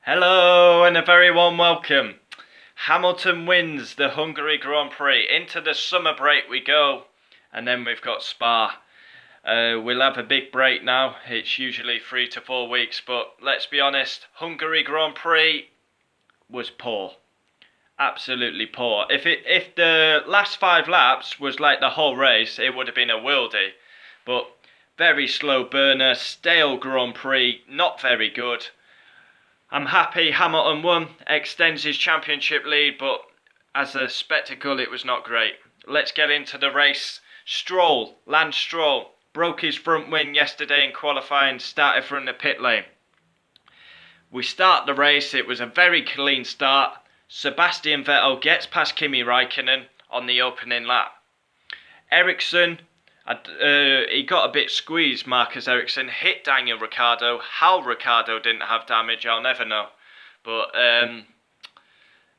Hello and a very warm welcome. Hamilton wins the Hungary Grand Prix. Into the summer break we go, and then we've got Spa. We'll have a big break now. It's usually 3 to 4 weeks, but let's be honest, Hungary Grand Prix was poor. Absolutely poor. If the last 5 laps was like the whole race, it would have been a worldie. But very slow burner, stale Grand Prix, not very good. I'm happy Hamilton won, extends his championship lead, but as a spectacle it was not great. Let's get into the race. Lance Stroll, broke his front wing yesterday in qualifying, started from the pit lane. We start the race, it was a very clean start. Sebastian Vettel gets past Kimi Raikkonen on the opening lap. Ericsson, he got a bit squeezed, Marcus Ericsson, hit Daniel Ricciardo. How Ricciardo didn't have damage, I'll never know. But,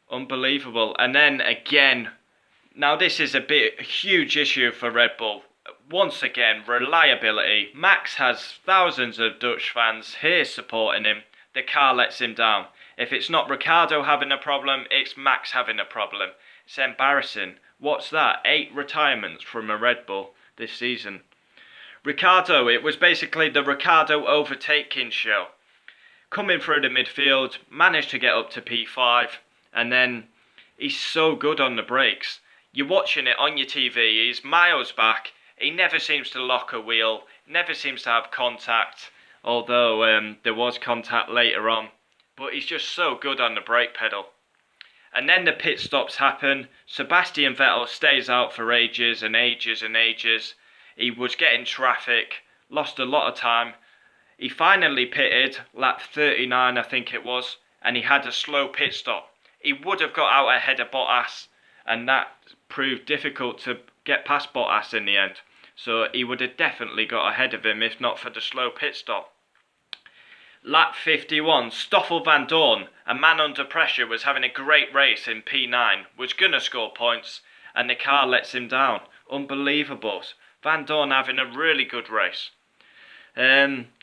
unbelievable. And then again, now this is a huge issue for Red Bull. Once again, reliability. Max has thousands of Dutch fans here supporting him. The car lets him down. If it's not Ricciardo having a problem, it's Max having a problem. It's embarrassing. What's that? 8 retirements from a Red Bull this season. Ricciardo, it was basically the Ricciardo overtaking show. Coming through the midfield, managed to get up to P5, and then he's so good on the brakes. You're watching it on your TV, he's miles back, he never seems to lock a wheel, never seems to have contact, although there was contact later on. But he's just so good on the brake pedal. And then the pit stops happen. Sebastian Vettel stays out for ages and ages and ages. He was getting traffic, lost a lot of time. He finally pitted, lap 39 I think it was, and he had a slow pit stop. He would have got out ahead of Bottas, and that proved difficult to get past Bottas in the end. So he would have definitely got ahead of him if not for the slow pit stop. Lap 51, Stoffel Van Dorn, a man under pressure, was having a great race in P9, was going to score points, and the car lets him down. Unbelievable. Van Dorn having a really good race.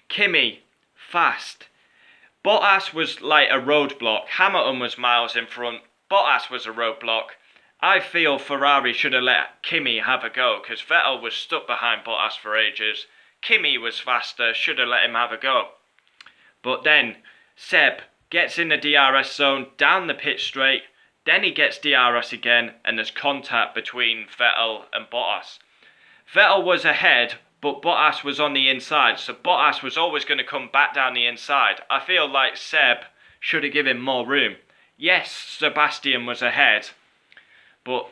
Kimi, fast. Bottas was like a roadblock. Hamilton was miles in front. Bottas was a roadblock. I feel Ferrari should have let Kimi have a go, because Vettel was stuck behind Bottas for ages. Kimi was faster, should have let him have a go. But then Seb gets in the DRS zone, down the pit straight, then he gets DRS again, and there's contact between Vettel and Bottas. Vettel was ahead, but Bottas was on the inside, so Bottas was always going to come back down the inside. I feel like Seb should have given more room. Yes, Sebastian was ahead, but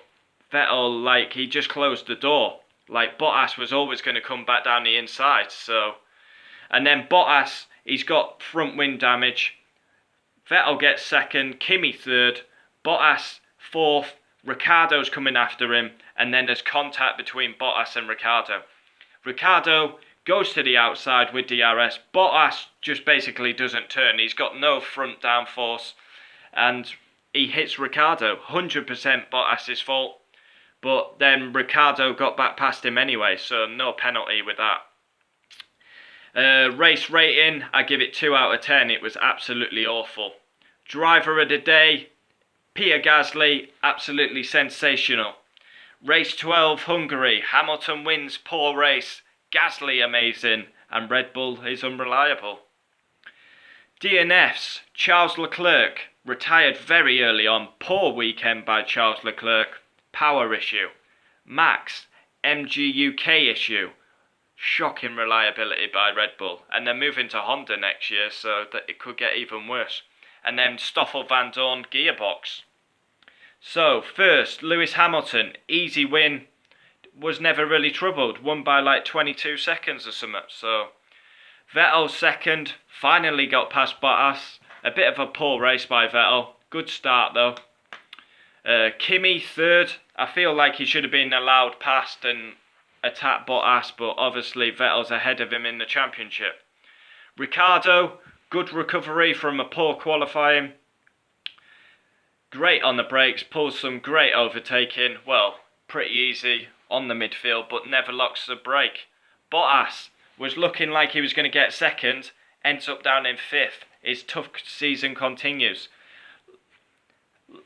Vettel, he just closed the door. Bottas was always going to come back down the inside, so... And then Bottas, he's got front wing damage. Vettel gets second, Kimi third, Bottas fourth, Ricciardo's coming after him, and then there's contact between Bottas and Ricciardo. Ricciardo goes to the outside with DRS. Bottas just basically doesn't turn. He's got no front downforce, and he hits Ricciardo. 100% Bottas' fault, but then Ricciardo got back past him anyway, so no penalty with that. Race rating, I give it 2 out of 10. It was absolutely awful. Driver of the day, Pierre Gasly, absolutely sensational. Race 12, Hungary, Hamilton wins, poor race. Gasly amazing, and Red Bull is unreliable. DNFs, Charles Leclerc, retired very early on, poor weekend by Charles Leclerc, power issue. Max, MG UK issue. Shocking reliability by Red Bull, and they're moving to Honda next year, so that it could get even worse. And then Stoffel Van Dorn gearbox. So first, Lewis Hamilton, easy win, was never really troubled, won by 22 seconds or something. So Vettel second, finally got past Bottas. A bit of a poor race by Vettel, good start though. Kimi third, I feel like he should have been allowed past and attack Bottas, but obviously Vettel's ahead of him in the championship. Ricciardo, good recovery from a poor qualifying. Great on the brakes, pulls some great overtaking. Well, pretty easy on the midfield, but never locks the brake. Bottas was looking like he was going to get second. ends up down in 5th. His tough season continues.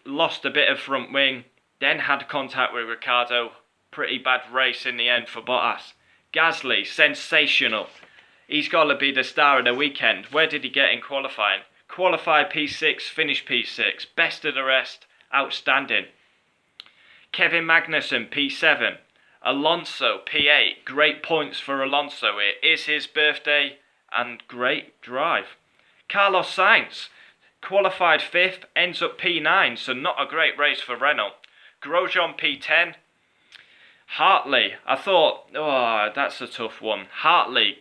Lost a bit of front wing, then had contact with Ricciardo. Pretty bad race in the end for Bottas. Gasly, sensational. He's got to be the star of the weekend. Where did he get in qualifying? Qualified P6, finished P6. Best of the rest, outstanding. Kevin Magnussen, P7. Alonso, P8. Great points for Alonso. It is his birthday and great drive. Carlos Sainz, qualified 5th, ends up P9, so not a great race for Renault. Grosjean, P10. Hartley, I thought, oh, that's a tough one. Hartley,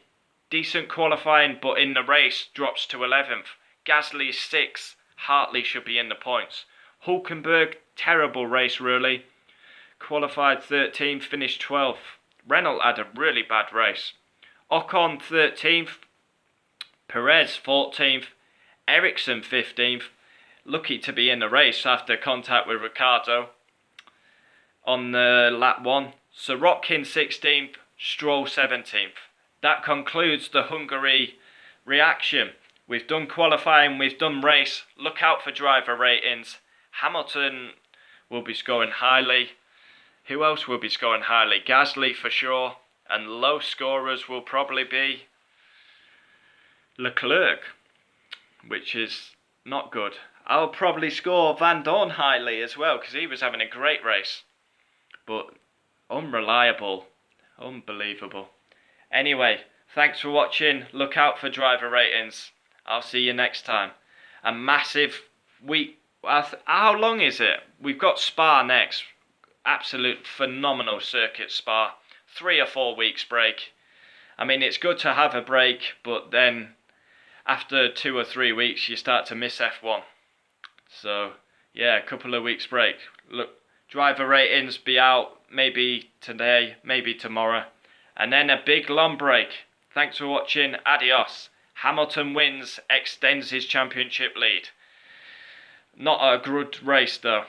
decent qualifying, but in the race drops to 11th. Gasly is 6th. Hartley should be in the points. Hulkenberg, terrible race really. Qualified 13th, finished 12th. Renault had a really bad race. Ocon 13th. Perez 14th. Ericsson 15th. Lucky to be in the race after contact with Ricciardo on the lap 1. Sorokin 16th. Stroll 17th. That concludes the Hungary reaction. We've done qualifying, we've done race. Look out for driver ratings. Hamilton will be scoring highly. Who else will be scoring highly? Gasly for sure. And low scorers will probably be Leclerc, which is not good. I'll probably score Van Dorn highly as well, because he was having a great race. But unreliable. Unbelievable. Anyway, thanks for watching. Look out for driver ratings. I'll see you next time. A massive week. How long is it? We've got Spa next. Absolute phenomenal circuit, Spa. 3 or 4 weeks break. I mean, it's good to have a break, but then after 2 or 3 weeks, you start to miss F1. So, yeah, a couple of weeks break. Look, driver ratings be out maybe today, maybe tomorrow. And then a big long break. Thanks for watching. Adios. Hamilton wins, extends his championship lead. Not a good race though.